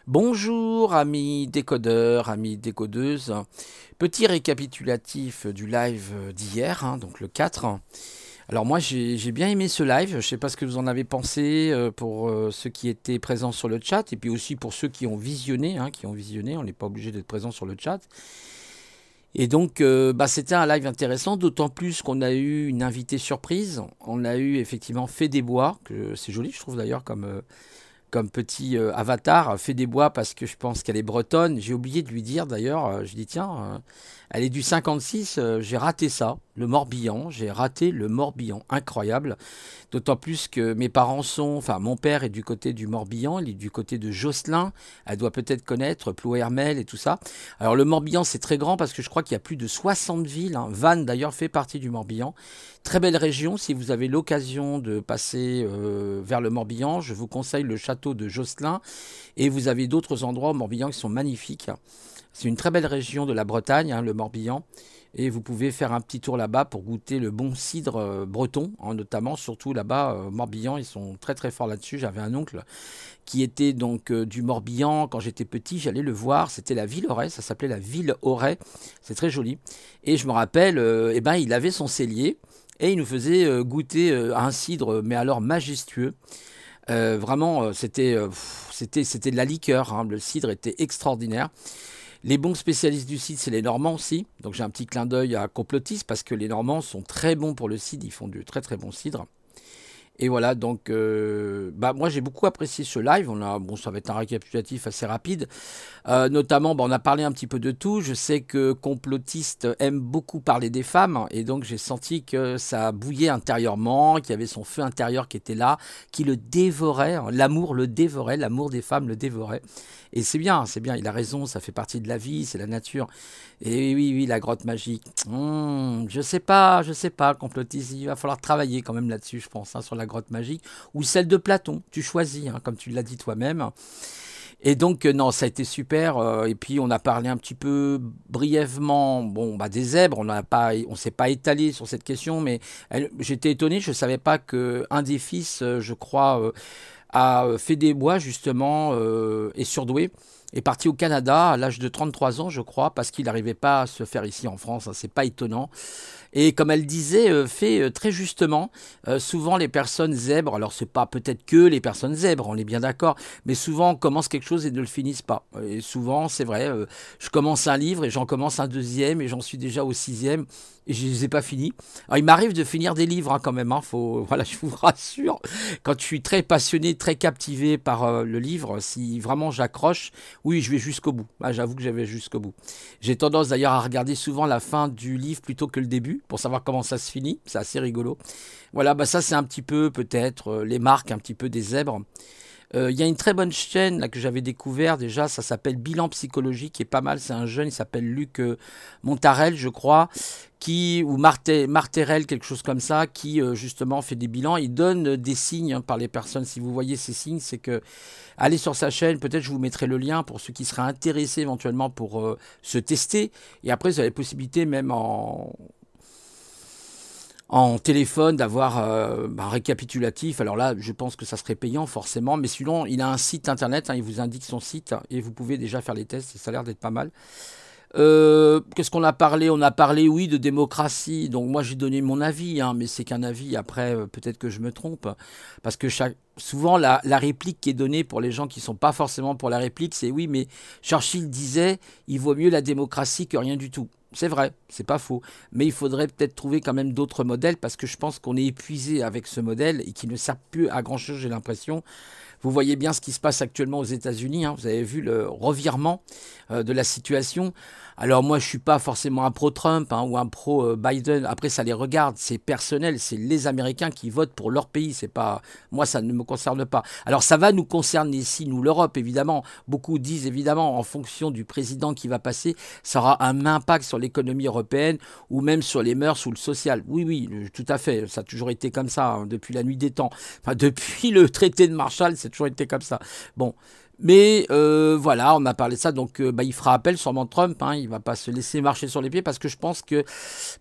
Bonjour amis décodeurs, amis décodeuses. Petit récapitulatif du live d'hier, donc le 4. Alors moi j'ai bien aimé ce live, je ne sais pas ce que vous en avez pensé pour ceux qui étaient présents sur le chat et puis aussi pour ceux qui ont visionné, on n'est pas obligé d'être présent sur le chat. Et donc c'était un live intéressant, d'autant plus qu'on a eu une invitée surprise. On a eu effectivement Fée des Bois, que c'est joli je trouve d'ailleurs comme petit avatar, fait des bois parce que je pense qu'elle est bretonne. J'ai oublié de lui dire d'ailleurs, je dis tiens, elle est du 56, j'ai raté ça, le Morbihan, j'ai raté le Morbihan, incroyable. D'autant plus que mes parents sont, enfin mon père est du côté du Morbihan, il est du côté de Josselin, elle doit peut-être connaître Plouermel et tout ça. Alors le Morbihan c'est très grand parce que je crois qu'il y a plus de 60 villes, Vannes d'ailleurs fait partie du Morbihan. Très belle région, si vous avez l'occasion de passer vers le Morbihan, je vous conseille le château de Josselin et vous avez d'autres endroits au Morbihan qui sont magnifiques. C'est une très belle région de la Bretagne, le Morbihan. Et vous pouvez faire un petit tour là-bas pour goûter le bon cidre breton, notamment, surtout là-bas, au Morbihan, ils sont très très forts là-dessus. J'avais un oncle qui était donc du Morbihan. Quand j'étais petit, j'allais le voir. C'était la ville Auray, ça s'appelait la ville Auray. C'est très joli. Et je me rappelle, il avait son cellier et il nous faisait goûter un cidre, mais alors majestueux. Vraiment, c'était de la liqueur. Le cidre était extraordinaire. Les bons spécialistes du cidre, c'est les Normands aussi. Donc j'ai un petit clin d'œil à Complotis parce que les Normands sont très bons pour le cidre. Ils font du très très bon cidre. Et voilà, donc moi j'ai beaucoup apprécié ce live. Ça va être un récapitulatif assez rapide. Notamment, on a parlé un petit peu de tout. Je sais que Complotiste aime beaucoup parler des femmes. Et donc j'ai senti que ça bouillait intérieurement, qu'il y avait son feu intérieur qui était là, qui le dévorait. L'amour le dévorait, l'amour des femmes le dévorait. Et c'est bien, il a raison, ça fait partie de la vie, c'est la nature. Et oui, oui, la grotte magique. Je sais pas, complotiste, il va falloir travailler quand même là-dessus, je pense, sur la grotte magique. Ou celle de Platon, tu choisis, comme tu l'as dit toi-même. Et donc, non, ça a été super. Et puis, on a parlé un petit peu brièvement des zèbres. On s'est pas étalé sur cette question, mais j'étais étonné. Je ne savais pas qu'un des fils, je crois, a fait des bois, justement, est surdoué. Est parti au Canada à l'âge de 33 ans, je crois, parce qu'il n'arrivait pas à se faire ici en France. C'est pas étonnant. Et comme elle disait, fait très justement, souvent les personnes zèbres, alors c'est pas peut-être que les personnes zèbres, on est bien d'accord, mais souvent on commence quelque chose et ne le finissent pas. Et souvent, c'est vrai, je commence un livre et j'en commence un deuxième et j'en suis déjà au sixième et je les ai pas finis. Alors il m'arrive de finir des livres quand même, voilà, je vous rassure. Quand je suis très passionné, très captivé par le livre, si vraiment j'accroche, oui, je vais jusqu'au bout. J'avoue que j'avais jusqu'au bout. J'ai tendance d'ailleurs à regarder souvent la fin du livre plutôt que le début pour savoir comment ça se finit. C'est assez rigolo. Voilà, ça c'est un petit peu peut-être les marques un petit peu des zèbres. Il y a une très bonne chaîne là, que j'avais découvert déjà, ça s'appelle Bilan Psychologique, qui est pas mal. C'est un jeune, il s'appelle Luc Montarel, je crois, ou Marterel, quelque chose comme ça, qui justement fait des bilans. Il donne des signes par les personnes. Si vous voyez ces signes, c'est que allez sur sa chaîne, peut-être je vous mettrai le lien pour ceux qui seraient intéressés éventuellement pour se tester. Et après, vous avez la possibilité même en téléphone d'avoir un récapitulatif. Alors là, je pense que ça serait payant forcément, mais sinon, il a un site internet, il vous indique son site et vous pouvez déjà faire les tests et ça a l'air d'être pas mal. Qu'est-ce qu'on a parlé? On a parlé, oui, de démocratie. Donc moi, j'ai donné mon avis, mais c'est qu'un avis. Après, peut-être que je me trompe. Parce que souvent, la réplique qui est donnée pour les gens qui ne sont pas forcément pour la réplique, c'est oui, mais Churchill disait, il vaut mieux la démocratie que rien du tout. C'est vrai, c'est pas faux. Mais il faudrait peut-être trouver quand même d'autres modèles parce que je pense qu'on est épuisé avec ce modèle et qui ne sert plus à grand-chose, j'ai l'impression. Vous voyez bien ce qui se passe actuellement aux États-Unis. Vous avez vu le revirement de la situation. Alors moi, je suis pas forcément un pro-Trump ou un pro-Biden. Après, ça les regarde. C'est personnel. C'est les Américains qui votent pour leur pays. C'est pas moi, ça ne me concerne pas. Alors ça va nous concerner ici, nous, l'Europe, évidemment. Beaucoup disent évidemment, en fonction du président qui va passer, ça aura un impact sur l'économie européenne ou même sur les mœurs ou le social. Oui, oui, tout à fait. Ça a toujours été comme ça depuis la nuit des temps. Enfin, depuis le traité de Marshall, c'est toujours été comme ça. Bon, Mais voilà, on a parlé de ça, donc bah, il fera appel sûrement Trump, hein, il va pas se laisser marcher sur les pieds parce que je pense que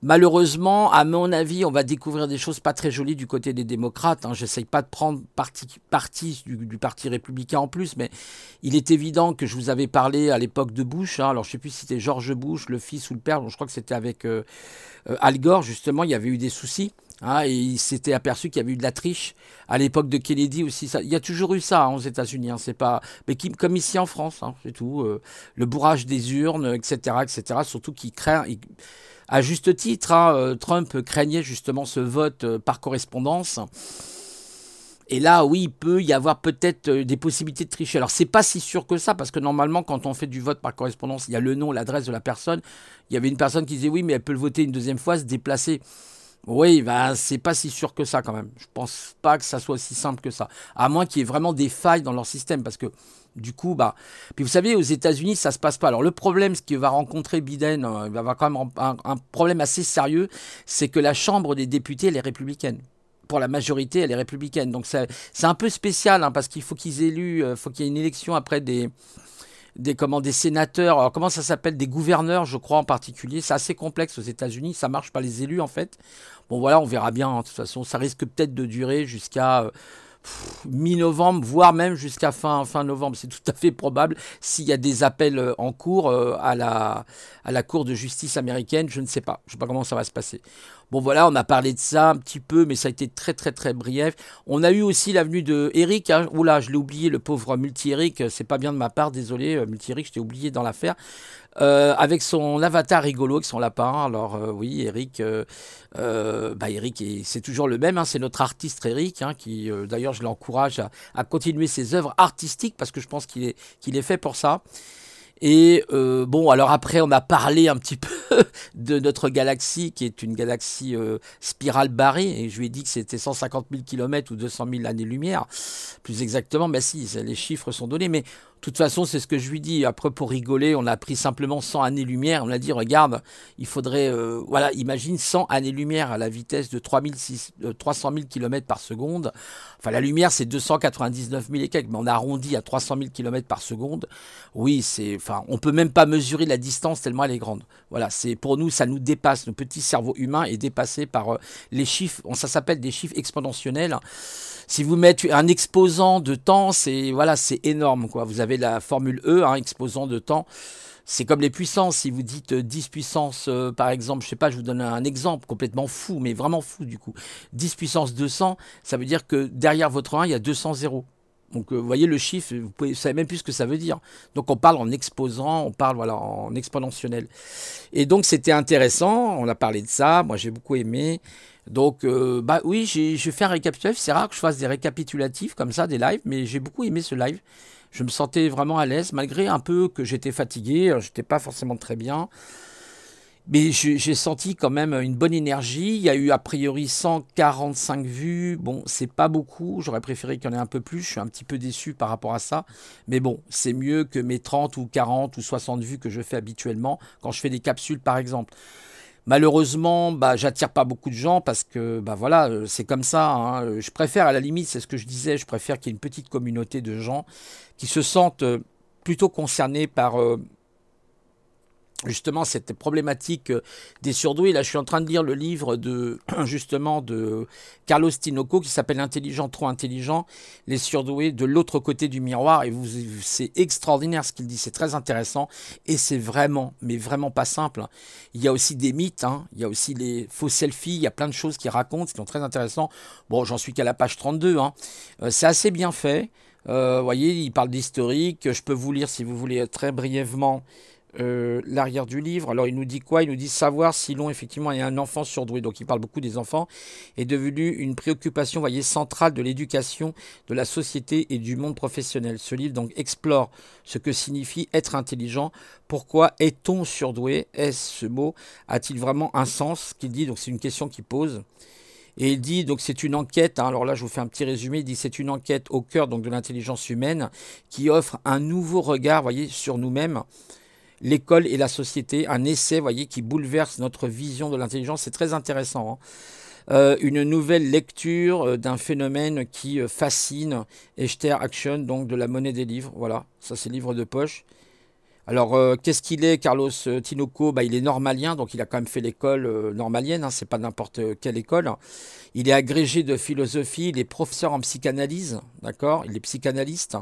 malheureusement, à mon avis, on va découvrir des choses pas très jolies du côté des démocrates. Hein. J'essaye pas de prendre parti du parti républicain en plus, mais il est évident que je vous avais parlé à l'époque de Bush. Hein, alors je sais plus si c'était George Bush, le fils ou le père, bon, je crois que c'était avec Al Gore justement, il y avait eu des soucis. Hein, et il s'était aperçu qu'il y avait eu de la triche à l'époque de Kennedy aussi. Ça, il y a toujours eu ça hein, aux États-Unis. Hein, c'est pas, mais comme ici en France, hein, c'est tout. Le bourrage des urnes, etc., etc. Surtout qu'il craint, à juste titre, hein, Trump craignait justement ce vote par correspondance. Et là, oui, il peut y avoir peut-être des possibilités de tricher. Alors, c'est pas si sûr que ça, parce que normalement, quand on fait du vote par correspondance, il y a le nom, l'adresse de la personne. Il y avait une personne qui disait oui, mais elle peut le voter une deuxième fois, se déplacer. Oui, ben, c'est pas si sûr que ça quand même. Je pense pas que ça soit aussi simple que ça. À moins qu'il y ait vraiment des failles dans leur système. Parce que du coup, bah. Puis vous savez, aux États-Unis, ça se passe pas. Alors le problème, ce qui va rencontrer Biden, il va avoir quand même un problème assez sérieux, c'est que la Chambre des députés, elle est républicaine. Pour la majorité, elle est républicaine. Donc c'est un peu spécial, hein, parce qu'il faut qu'ils élus, faut qu'il y ait une élection après des sénateurs, alors comment ça s'appelle, des gouverneurs, je crois en particulier. C'est assez complexe aux États-Unis, ça marche pas les élus en fait. Bon voilà, on verra bien. Hein, de toute façon, ça risque peut-être de durer jusqu'à mi-novembre, voire même jusqu'à fin novembre. C'est tout à fait probable s'il y a des appels en cours à la Cour de justice américaine. Je ne sais pas. Je ne sais pas comment ça va se passer. Bon voilà, on a parlé de ça un petit peu, mais ça a été très très très brief. On a eu aussi l'avenue de Eric. Hein. Oula, je l'ai oublié, le pauvre Multi-Eric. C'est pas bien de ma part, désolé Multi-Eric, je t'ai oublié dans l'affaire. Avec son avatar rigolo, avec son lapin. Alors oui, Eric, Eric, c'est toujours le même. Hein, c'est notre artiste Eric, hein, qui d'ailleurs je l'encourage à continuer ses œuvres artistiques parce que je pense qu'il est fait pour ça. Et bon, alors après, on a parlé un petit peu de notre galaxie, qui est une galaxie spirale barrée, et je lui ai dit que c'était 150 000 km ou 200 000 années-lumière, plus exactement. Ben si, les chiffres sont donnés, mais de toute façon, c'est ce que je lui dis. Après, pour rigoler, on a pris simplement 100 années-lumière. On a dit, regarde, il faudrait, voilà, imagine 100 années-lumière à la vitesse de 300 000 km par seconde. Enfin, la lumière, c'est 299 000 et quelques, mais on a arrondi à 300 000 km par seconde. Oui, enfin, on peut même pas mesurer la distance tellement elle est grande. Voilà, pour nous, ça nous dépasse. Nos petits cerveaux humains est dépassé par les chiffres. Ça s'appelle des chiffres exponentiels. Si vous mettez un exposant de temps, c'est énorme, quoi. Vous avez la formule E, hein, exposant de temps. C'est comme les puissances. Si vous dites 10 puissance, par exemple, je sais pas, je vous donne un exemple complètement fou, mais vraiment fou du coup. 10 puissance 200, ça veut dire que derrière votre 1, il y a 200 zéros. Donc vous voyez le chiffre, vous savez même plus ce que ça veut dire. Donc on parle en exposant, on parle voilà, en exponentiel. Et donc c'était intéressant, on a parlé de ça, moi j'ai beaucoup aimé. Donc oui, je fais un récapitulatif, c'est rare que je fasse des récapitulatifs comme ça, des lives, mais j'ai beaucoup aimé ce live. Je me sentais vraiment à l'aise, malgré un peu que j'étais fatigué, j'étais pas forcément très bien. Mais j'ai senti quand même une bonne énergie. Il y a eu a priori 145 vues. Bon, c'est pas beaucoup. J'aurais préféré qu'il y en ait un peu plus. Je suis un petit peu déçu par rapport à ça. Mais bon, c'est mieux que mes 30 ou 40 ou 60 vues que je fais habituellement quand je fais des capsules par exemple. Malheureusement, j'attire pas beaucoup de gens parce que voilà, c'est comme ça. Hein. Je préfère, à la limite, c'est ce que je disais, je préfère qu'il y ait une petite communauté de gens qui se sentent plutôt concernés par justement cette problématique des surdoués. Là, je suis en train de lire le livre de Carlos Tinoco qui s'appelle Intelligent, trop intelligent, les surdoués de l'autre côté du miroir. Et c'est extraordinaire ce qu'il dit, c'est très intéressant et c'est vraiment, mais vraiment pas simple. Il y a aussi des mythes, hein. Il y a aussi les faux selfies, il y a plein de choses qu'il raconte qui sont très intéressants. Bon, j'en suis qu'à la page 32, hein. C'est assez bien fait. Vous voyez, il parle d'historique. Je peux vous lire, si vous voulez, très brièvement l'arrière du livre. Alors il nous dit quoi? Il nous dit savoir si l'on effectivement est un enfant surdoué. Donc il parle beaucoup des enfants, est devenu une préoccupation, voyez, centrale de l'éducation, de la société et du monde professionnel. Ce livre donc explore ce que signifie être intelligent. Pourquoi est-on surdoué? Ce mot a-t-il vraiment un sens? Qu'il dit, donc c'est une question qu'il pose. Et il dit, donc c'est une enquête, hein, alors là je vous fais un petit résumé, il dit c'est une enquête au cœur donc, de l'intelligence humaine qui offre un nouveau regard, voyez, sur nous-mêmes, l'école et la société, un essai, voyez, qui bouleverse notre vision de l'intelligence. C'est très intéressant. Hein. une nouvelle lecture d'un phénomène qui fascine Echter Action, donc de la monnaie des livres. Voilà, ça c'est livre de poche. Alors, qu'est-ce qu'il est, Carlos Tinoco? Bah, il est normalien, donc il a quand même fait l'école normalienne, hein, c'est pas n'importe quelle école. Il est agrégé de philosophie, il est professeur en psychanalyse, d'accord? Il est psychanalyste.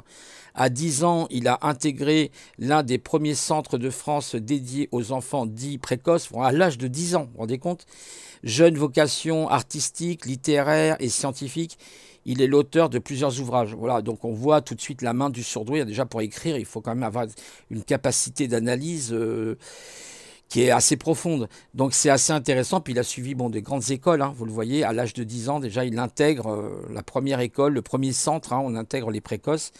À 10 ans, il a intégré l'un des premiers centres de France dédiés aux enfants dits précoces, bon, à l'âge de 10 ans, vous vous rendez compte? Jeune vocation artistique, littéraire et scientifique. Il est l'auteur de plusieurs ouvrages. Voilà, donc on voit tout de suite la main du surdoué. Déjà pour écrire, il faut quand même avoir une capacité d'analyse qui est assez profonde. Donc c'est assez intéressant. Puis il a suivi bon, des grandes écoles, hein, vous le voyez. À l'âge de 10 ans, déjà, il intègre la première école, le premier centre. Hein, on intègre les précoces.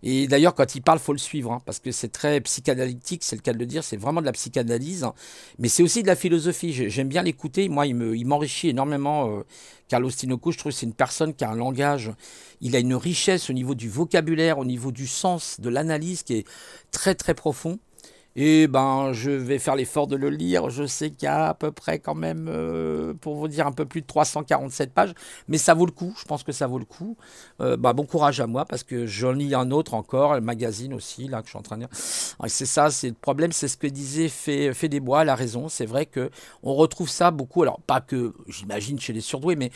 Et d'ailleurs, quand il parle, faut le suivre, hein, parce que c'est très psychanalytique, c'est le cas de le dire, c'est vraiment de la psychanalyse, hein, mais c'est aussi de la philosophie. J'aime bien l'écouter, moi, il m'enrichit énormément. Carlos Tinoco, je trouve que c'est une personne qui a un langage, il a une richesse au niveau du vocabulaire, au niveau du sens, de l'analyse qui est très très profond. Et ben, je vais faire l'effort de le lire. Je sais qu'il y a à peu près quand même, pour vous dire, un peu plus de 347 pages. Mais ça vaut le coup. Je pense que ça vaut le coup. Bah, bon courage à moi parce que j'en lis un autre encore, le magazine aussi, là, que je suis en train de lire. C'est ça, c'est le problème, c'est ce que disait Fait des Bois, elle a raison. C'est vrai que on retrouve ça beaucoup. Alors, pas que, j'imagine, chez les surdoués, mais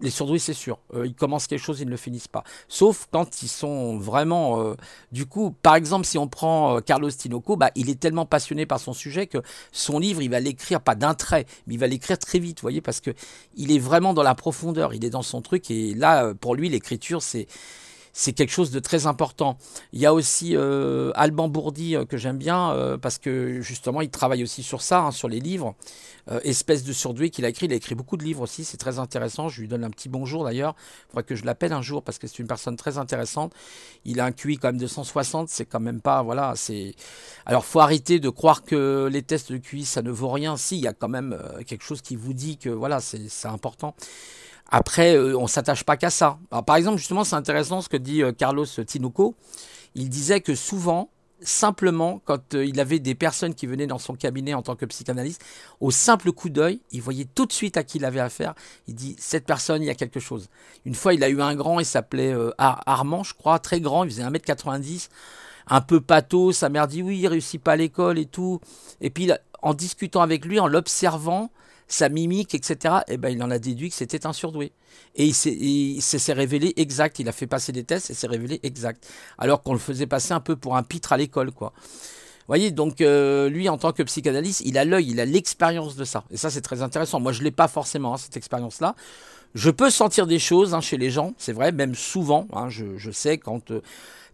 les surdoués, c'est sûr. Ils commencent quelque chose, ils ne le finissent pas. Sauf quand ils sont vraiment... du coup, par exemple, si on prend Carlos Tinoco, bah, il est tellement passionné par son sujet que son livre, il va l'écrire pas d'un trait, mais il va l'écrire très vite, vous voyez, parce que il est vraiment dans la profondeur, il est dans son truc. Et là, pour lui, l'écriture, c'est quelque chose de très important. Il y a aussi Alban Bourdi que j'aime bien parce que justement il travaille aussi sur ça, hein, sur les livres. Espèce de surdoué qu'il a écrit. Il a écrit beaucoup de livres aussi, c'est très intéressant. Je lui donne un petit bonjour d'ailleurs. Il faudrait que je l'appelle un jour parce que c'est une personne très intéressante. Il a un QI quand même de 160, c'est quand même pas... Voilà, c'est... Alors faut arrêter de croire que les tests de QI ça ne vaut rien. Si, il y a quand même quelque chose qui vous dit que voilà, c'est important. Après, on ne s'attache pas qu'à ça. Alors, par exemple, justement, c'est intéressant ce que dit Carlos Tinoco. Il disait que souvent, simplement, quand il avait des personnes qui venaient dans son cabinet en tant que psychanalyste, au simple coup d'œil, il voyait tout de suite à qui il avait affaire. Il dit, cette personne, il y a quelque chose. Une fois, il a eu un grand, il s'appelait Armand, je crois, très grand, il faisait 1,90 m, un peu pâteau. Sa mère dit, oui, il réussit pas à l'école et tout. Et puis, en discutant avec lui, en l'observant, sa mimique, etc., eh ben, il en a déduit que c'était un surdoué. Et il s'est révélé exact. Il a fait passer des tests et s'est révélé exact. Alors qu'on le faisait passer un peu pour un pitre à l'école, quoi. Vous voyez, donc lui, en tant que psychanalyste, il a l'œil, il a l'expérience de ça. Et ça, c'est très intéressant. Moi, je ne l'ai pas forcément, hein, cette expérience-là. Je peux sentir des choses hein, chez les gens, c'est vrai, même souvent. Hein, je sais quand...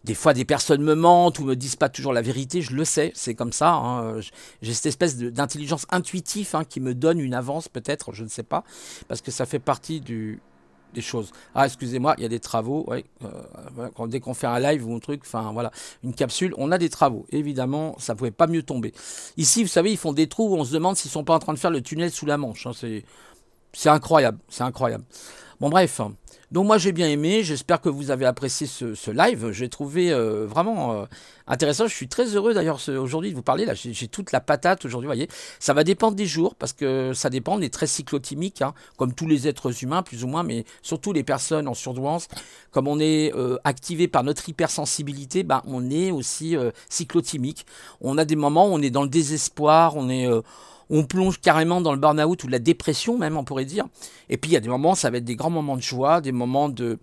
des fois, des personnes me mentent ou me disent pas toujours la vérité, je le sais, c'est comme ça. Hein. J'ai cette espèce d'intelligence intuitive hein, qui me donne une avance, peut-être, je ne sais pas, parce que ça fait partie des choses. Ah, excusez-moi, il y a des travaux. Ouais, dès qu'on fait un live ou un truc, enfin voilà, une capsule, on a des travaux. Évidemment, ça pouvait pas mieux tomber. Ici, vous savez, ils font des trous où on se demande s'ils sont pas en train de faire le tunnel sous la Manche. Hein. C'est incroyable, c'est incroyable. Bon, bref. Donc moi j'ai bien aimé, j'espère que vous avez apprécié ce live, j'ai trouvé vraiment intéressant, je suis très heureux d'ailleurs aujourd'hui de vous parler, là j'ai toute la patate aujourd'hui, vous voyez, ça va dépendre des jours, parce que ça dépend, on est très cyclotimique, hein, comme tous les êtres humains plus ou moins, mais surtout les personnes en surdouance, comme on est activé par notre hypersensibilité, ben, on est aussi cyclotimique, on a des moments où on est dans le désespoir, on plonge carrément dans le burn-out ou la dépression même, on pourrait dire. Et puis il y a des moments, ça va être des grands moments de joie, des moments de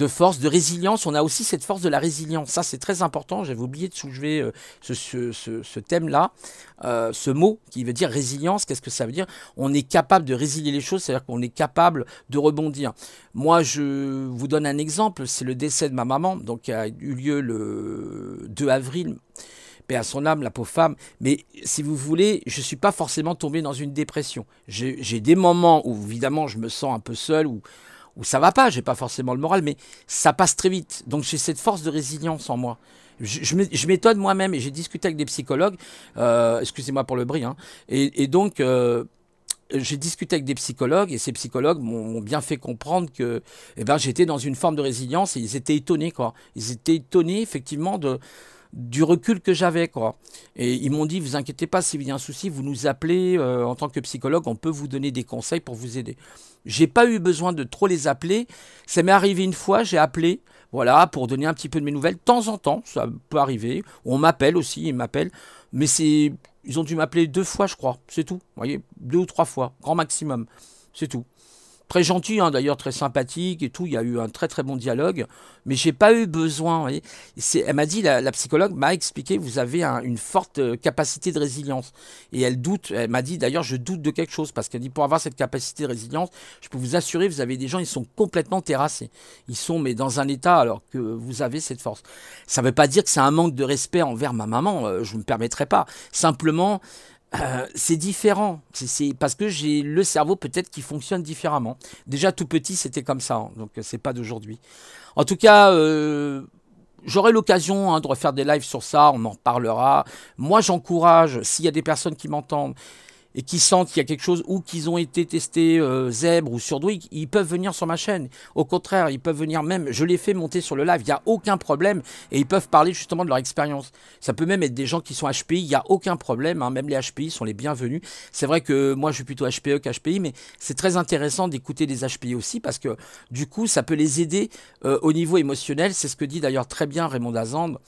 force, de résilience. On a aussi cette force de la résilience. Ça, c'est très important. J'avais oublié de soulever ce thème-là. Ce mot qui veut dire résilience, qu'est-ce que ça veut dire? On est capable de résilier les choses, c'est-à-dire qu'on est capable de rebondir. Moi, je vous donne un exemple. C'est le décès de ma maman, donc qui a eu lieu le 2 avril. Paix à son âme, la pauvre femme. Mais si vous voulez, je ne suis pas forcément tombé dans une dépression. J'ai des moments où, évidemment, je me sens un peu seul, où ça va pas, j'ai pas forcément le moral, mais ça passe très vite. Donc j'ai cette force de résilience en moi. Je m'étonne moi-même, et j'ai discuté avec des psychologues, excusez-moi pour le bruit, hein, et donc... j'ai discuté avec des psychologues et ces psychologues m'ont bien fait comprendre que j'étais dans une forme de résilience et ils étaient étonnés, quoi. Ils étaient étonnés effectivement du recul que j'avais, quoi. Et ils m'ont dit, vous inquiétez pas, s'il y a un souci, vous nous appelez en tant que psychologue, on peut vous donner des conseils pour vous aider. J'ai pas eu besoin de trop les appeler. Ça m'est arrivé une fois, j'ai appelé, voilà, pour donner un petit peu de mes nouvelles. De temps en temps, ça peut arriver. On m'appelle aussi, ils m'appellent. Mais ils ont dû m'appeler 2 fois, je crois. C'est tout. Vous voyez, 2 ou 3 fois, grand maximum. C'est tout. Très gentil, hein, d'ailleurs, très sympathique et tout. Il y a eu un très très bon dialogue, mais j'ai pas eu besoin. Vous voyez. Elle m'a dit, la psychologue m'a expliqué, vous avez une forte capacité de résilience. Et elle doute. Elle m'a dit, d'ailleurs, je doute de quelque chose parce qu'elle dit, pour avoir cette capacité de résilience, je peux vous assurer, vous avez des gens, ils sont complètement terrassés. Ils sont mais dans un état alors que vous avez cette force. Ça ne veut pas dire que c'est un manque de respect envers ma maman. Je ne me permettrai pas. Simplement. C'est différent, c'est parce que j'ai le cerveau peut-être qui fonctionne différemment. Déjà tout petit c'était comme ça, hein, donc c'est pas d'aujourd'hui. En tout cas, j'aurai l'occasion de refaire des lives sur ça, on en parlera. Moi j'encourage, s'il y a des personnes qui m'entendent et qui sentent qu'il y a quelque chose ou qu'ils ont été testés zèbre ou surdoué, ils peuvent venir sur ma chaîne. Au contraire, ils peuvent venir même, je les fais monter sur le live, il n'y a aucun problème et ils peuvent parler justement de leur expérience. Ça peut même être des gens qui sont HPI, il n'y a aucun problème, hein, même les HPI sont les bienvenus. C'est vrai que moi je suis plutôt HPE qu'HPI, mais c'est très intéressant d'écouter des HPI aussi parce que du coup ça peut les aider au niveau émotionnel, c'est ce que dit d'ailleurs très bien Raymond Dazande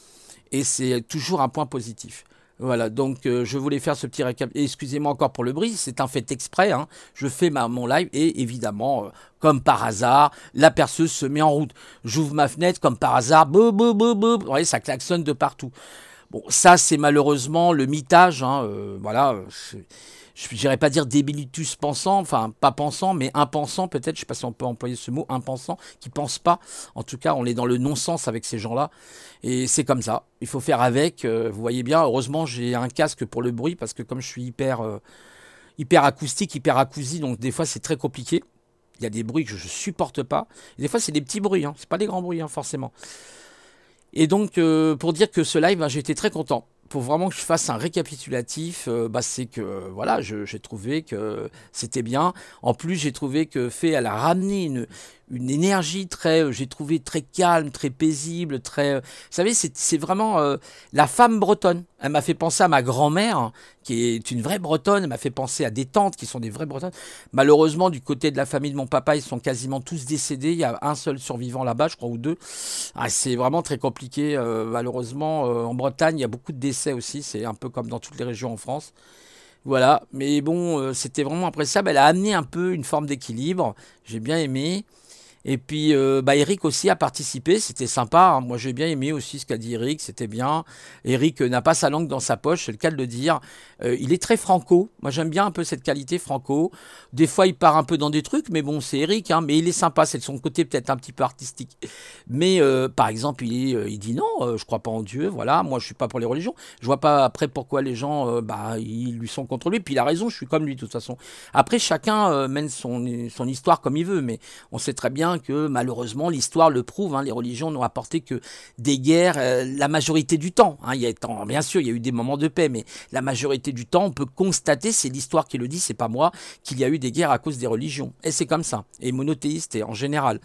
et c'est toujours un point positif. Voilà, donc je voulais faire ce petit récap. Excusez-moi encore pour le bruit, c'est un fait exprès. Hein. Je fais mon live et évidemment, comme par hasard, la perceuse se met en route. J'ouvre ma fenêtre, comme par hasard, bou, bou, bou, bou. Vous voyez, ça klaxonne de partout. Bon, ça c'est malheureusement le mitage. Hein, voilà, je n'irais pas dire débilitus pensant, enfin pas pensant, mais impensant peut-être, je ne sais pas si on peut employer ce mot, impensant, qui ne pense pas. En tout cas, on est dans le non-sens avec ces gens-là. Et c'est comme ça, il faut faire avec. Vous voyez bien, heureusement j'ai un casque pour le bruit, parce que comme je suis hyper acoustique, hyper acousi, donc des fois c'est très compliqué. Il y a des bruits que je ne supporte pas. Et des fois c'est des petits bruits, hein. C'est pas des grands bruits hein, forcément. Et donc pour dire que ce live, j'ai été très content. Pour vraiment que je fasse un récapitulatif, c'est que voilà, j'ai trouvé que c'était bien. En plus, j'ai trouvé que elle a ramené une énergie très, j'ai trouvé très calme, très paisible, très. Vous savez, c'est vraiment la femme bretonne. Elle m'a fait penser à ma grand-mère, hein, qui est une vraie bretonne. Elle m'a fait penser à des tantes qui sont des vraies bretonnes. Malheureusement, du côté de la famille de mon papa, ils sont quasiment tous décédés. Il y a un seul survivant là-bas, je crois, ou deux. Ah, c'est vraiment très compliqué. Malheureusement, en Bretagne, il y a beaucoup de décès aussi. C'est un peu comme dans toutes les régions en France. Voilà, mais bon, c'était vraiment appréciable. Elle a amené un peu une forme d'équilibre. J'ai bien aimé. Et puis Eric aussi a participé, c'était sympa, hein. Moi j'ai bien aimé aussi ce qu'a dit Eric, c'était bien. Eric n'a pas sa langue dans sa poche, c'est le cas de le dire. Il est très franco, moi j'aime bien un peu cette qualité franco. Des fois il part un peu dans des trucs, mais bon c'est Eric, hein, mais il est sympa, c'est de son côté peut-être un petit peu artistique. Mais par exemple il dit non, je crois pas en Dieu, voilà, moi je suis pas pour les religions. Je vois pas après pourquoi les gens ils lui sont contre lui, puis il a raison, je suis comme lui de toute façon. Après chacun mène son histoire comme il veut, mais on sait très bien que malheureusement l'histoire le prouve, hein, les religions n'ont apporté que des guerres la majorité du temps, hein, bien sûr il y a eu des moments de paix, mais la majorité du temps on peut constater, c'est l'histoire qui le dit, c'est pas moi, qu'il y a eu des guerres à cause des religions, et c'est comme ça, et monothéistes et en général.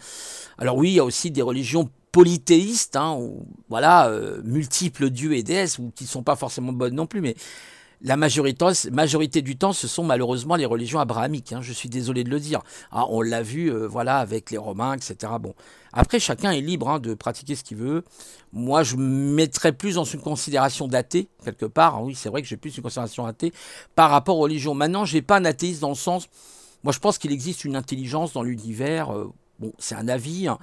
Alors oui, il y a aussi des religions polythéistes, hein, où, voilà, multiples dieux et déesses, ou qui ne sont pas forcément bonnes non plus, mais la majorité du temps, ce sont malheureusement les religions abrahamiques, hein, je suis désolé de le dire. Ah, on l'a vu voilà, avec les Romains, etc. Bon. Après, chacun est libre hein, de pratiquer ce qu'il veut. Moi, je mettrais plus dans une considération d'athée, quelque part. Hein, oui, c'est vrai que j'ai plus une considération athée par rapport aux religions. Maintenant, je n'ai pas un athéiste dans le sens... Moi, je pense qu'il existe une intelligence dans l'univers. Bon, c'est un avis. Hein.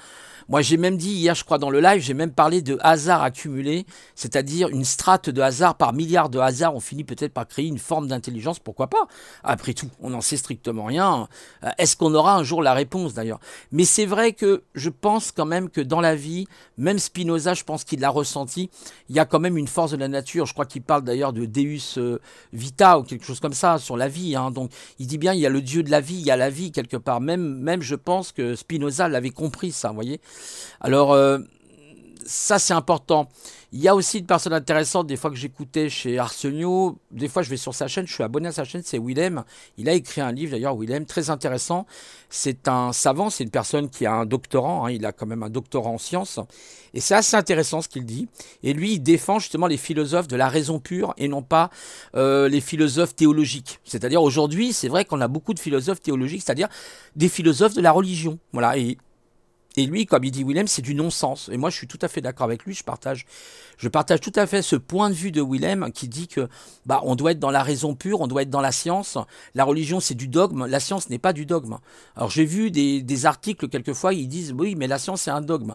Moi, j'ai même dit hier, je crois, dans le live, j'ai même parlé de hasard accumulé, c'est-à-dire une strate de hasard par milliards de hasards. On finit peut-être par créer une forme d'intelligence, pourquoi pas? Après tout, on n'en sait strictement rien. Est-ce qu'on aura un jour la réponse, d'ailleurs? Mais c'est vrai que je pense quand même que dans la vie, même Spinoza, je pense qu'il l'a ressenti, il y a quand même une force de la nature. Je crois qu'il parle d'ailleurs de Deus Vita ou quelque chose comme ça, sur la vie. Hein. Donc, il dit bien, il y a le Dieu de la vie, il y a la vie quelque part. Même je pense que Spinoza l'avait compris, ça, vous voyez. Alors, ça c'est important. Il y a aussi une personne intéressante, des fois que j'écoutais chez Arsenio, des fois je vais sur sa chaîne, je suis abonné à sa chaîne, c'est Willem. Il a écrit un livre d'ailleurs, Willem, très intéressant. C'est un savant, c'est une personne qui a un doctorat, hein, il a quand même un doctorat en sciences. Et c'est assez intéressant ce qu'il dit. Et lui, il défend justement les philosophes de la raison pure et non pas les philosophes théologiques. C'est-à-dire aujourd'hui, c'est vrai qu'on a beaucoup de philosophes théologiques, c'est-à-dire des philosophes de la religion. Voilà, et lui, comme il dit Willem, c'est du non-sens. Et moi, je suis tout à fait d'accord avec lui. Je partage tout à fait ce point de vue de Willem qui dit que on doit être dans la raison pure, on doit être dans la science. La religion, c'est du dogme. La science n'est pas du dogme. Alors, j'ai vu des articles quelquefois, ils disent oui, mais la science, c'est un dogme.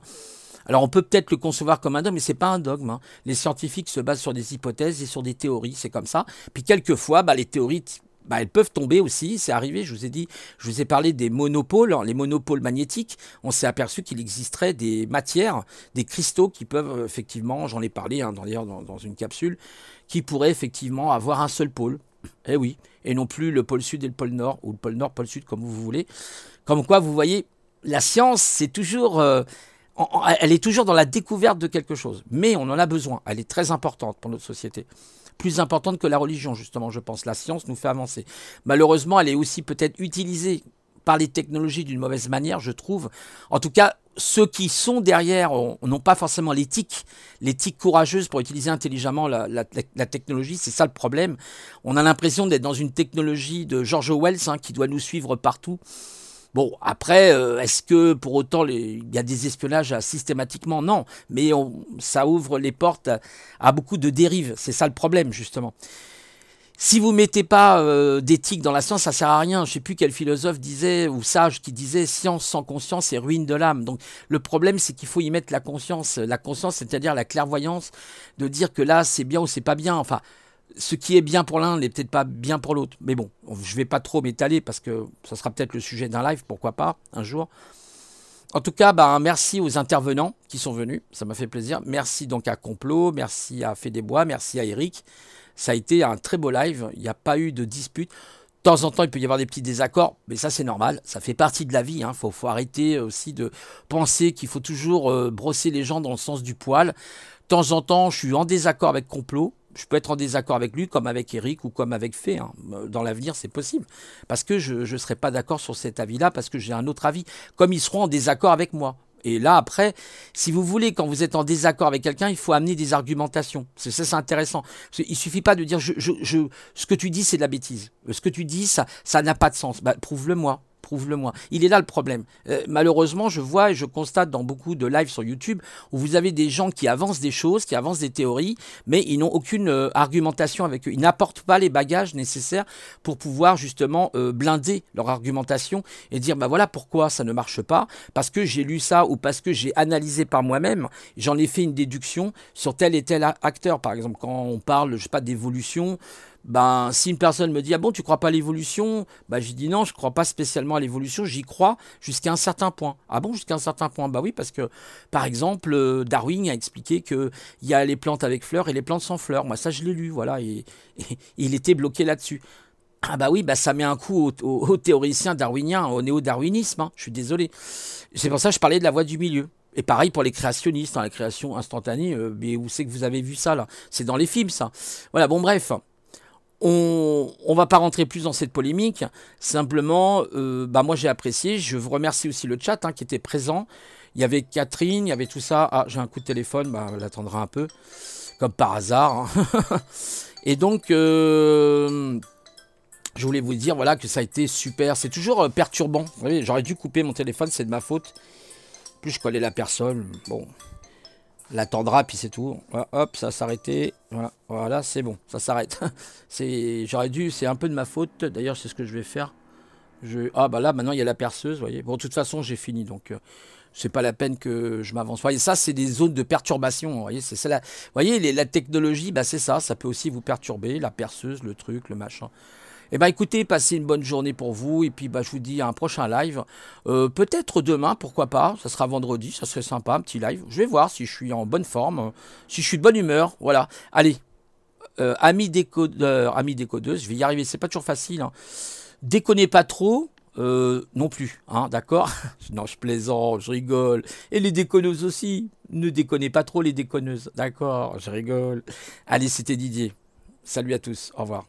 Alors, on peut peut-être le concevoir comme un dogme, mais c'est pas un dogme. Hein. Les scientifiques se basent sur des hypothèses et sur des théories. C'est comme ça. Puis, quelquefois, les théories elles peuvent tomber aussi, c'est arrivé, je vous ai parlé des monopoles, les monopoles magnétiques, on s'est aperçu qu'il existerait des matières, des cristaux qui peuvent effectivement, j'en ai parlé d'ailleurs dans une capsule, qui pourraient effectivement avoir un seul pôle, eh oui, et non plus le pôle sud et le pôle nord, ou le pôle nord, pôle sud, comme vous voulez. Comme quoi, vous voyez, la science, c'est toujours... elle est toujours dans la découverte de quelque chose, mais on en a besoin, elle est très importante pour notre société. Plus importante que la religion, justement, je pense. La science nous fait avancer. Malheureusement, elle est aussi peut-être utilisée par les technologies d'une mauvaise manière, je trouve. En tout cas, ceux qui sont derrière n'ont pas forcément l'éthique courageuse pour utiliser intelligemment la technologie. C'est ça le problème. On a l'impression d'être dans une technologie de George Orwell qui doit nous suivre partout. Bon, après, est-ce que pour autant il y a des espionnages systématiquement? Non, mais ça ouvre les portes à beaucoup de dérives. C'est ça le problème, justement. Si vous ne mettez pas d'éthique dans la science, ça ne sert à rien. Je ne sais plus quel philosophe disait, ou sage qui disait « science sans conscience est ruine de l'âme ». Donc le problème, c'est qu'il faut y mettre la conscience. La conscience, c'est-à-dire la clairvoyance, de dire que là, c'est bien ou c'est pas bien. Enfin, ce qui est bien pour l'un n'est peut-être pas bien pour l'autre. Mais bon, je ne vais pas trop m'étaler parce que ça sera peut-être le sujet d'un live, pourquoi pas, un jour. En tout cas, merci aux intervenants qui sont venus, ça m'a fait plaisir. Merci donc à Complot, merci à Fédébois, merci à Eric. Ça a été un très beau live, il n'y a pas eu de dispute. De temps en temps, il peut y avoir des petits désaccords, mais ça c'est normal, ça fait partie de la vie. Faut arrêter aussi de penser qu'il faut toujours brosser les gens dans le sens du poil. De temps en temps, je suis en désaccord avec Complot. Je peux être en désaccord avec lui, comme avec Eric ou comme avec Fé. Dans l'avenir, c'est possible. Parce que je ne serai pas d'accord sur cet avis-là, parce que j'ai un autre avis. Comme ils seront en désaccord avec moi. Et là, après, si vous voulez, quand vous êtes en désaccord avec quelqu'un, il faut amener des argumentations. C'est intéressant. Il ne suffit pas de dire ce que tu dis, c'est de la bêtise. Ce que tu dis, ça n'a pas de sens. Prouve-le-moi. Prouve-le-moi. Il est là le problème. Malheureusement, je vois et je constate dans beaucoup de lives sur YouTube où vous avez des gens qui avancent des choses, qui avancent des théories, mais ils n'ont aucune argumentation avec eux. Ils n'apportent pas les bagages nécessaires pour pouvoir justement blinder leur argumentation et dire voilà pourquoi ça ne marche pas, parce que j'ai lu ça ou parce que j'ai analysé par moi-même, j'en ai fait une déduction sur tel et tel acteur. Par exemple, quand on parle, je sais pas, d'évolution, si une personne me dit « Ah bon, tu crois pas à l'évolution ?» je dis « Non, je crois pas spécialement à l'évolution, j'y crois jusqu'à un certain point. » Ah bon, jusqu'à un certain point? Oui, parce que, par exemple, Darwin a expliqué qu'il y a les plantes avec fleurs et les plantes sans fleurs. Moi, ça, je l'ai lu, voilà, et il était bloqué là-dessus. Ah oui, ça met un coup aux théoriciens darwiniens, au néo-darwinisme, je suis désolé. C'est pour ça que je parlais de la voie du milieu. Et pareil pour les créationnistes, la création instantanée, mais où c'est que vous avez vu ça, là? C'est dans les films, ça. Voilà, bon, bref. On va pas rentrer plus dans cette polémique. Simplement, moi j'ai apprécié. Je vous remercie aussi le chat qui était présent. Il y avait Catherine, il y avait tout ça. Ah, j'ai un coup de téléphone, elle attendra un peu. Comme par hasard. Et donc, je voulais vous dire voilà, que ça a été super. C'est toujours perturbant. Vous voyez, j'aurais dû couper mon téléphone, c'est de ma faute. Plus je connais la personne. Bon. L'attendra, puis c'est tout. Voilà, hop, ça s'est arrêté. Voilà, c'est bon, ça s'arrête. J'aurais dû, c'est un peu de ma faute. D'ailleurs, c'est ce que je vais faire. Là, maintenant, il y a la perceuse, vous voyez. Bon, de toute façon, j'ai fini, donc c'est pas la peine que je m'avance. Vous voyez, ça, c'est des zones de perturbation. Vous voyez, c'est ça. Vous voyez, la technologie, c'est ça. Ça peut aussi vous perturber, la perceuse, le truc, le machin. Écoutez, passez une bonne journée pour vous. Et puis, je vous dis à un prochain live. Peut-être demain, pourquoi pas. Ça sera vendredi, ça serait sympa, un petit live. Je vais voir si je suis en bonne forme, si je suis de bonne humeur. Voilà. Allez, amis décodeurs, amis décodeuses, je vais y arriver. C'est pas toujours facile. Déconnez pas trop. non plus, hein, d'accord? Non, je plaisante, je rigole. Et les déconneuses aussi. Ne déconnez pas trop les déconneuses, d'accord? Je rigole. Allez, c'était Didier. Salut à tous, au revoir.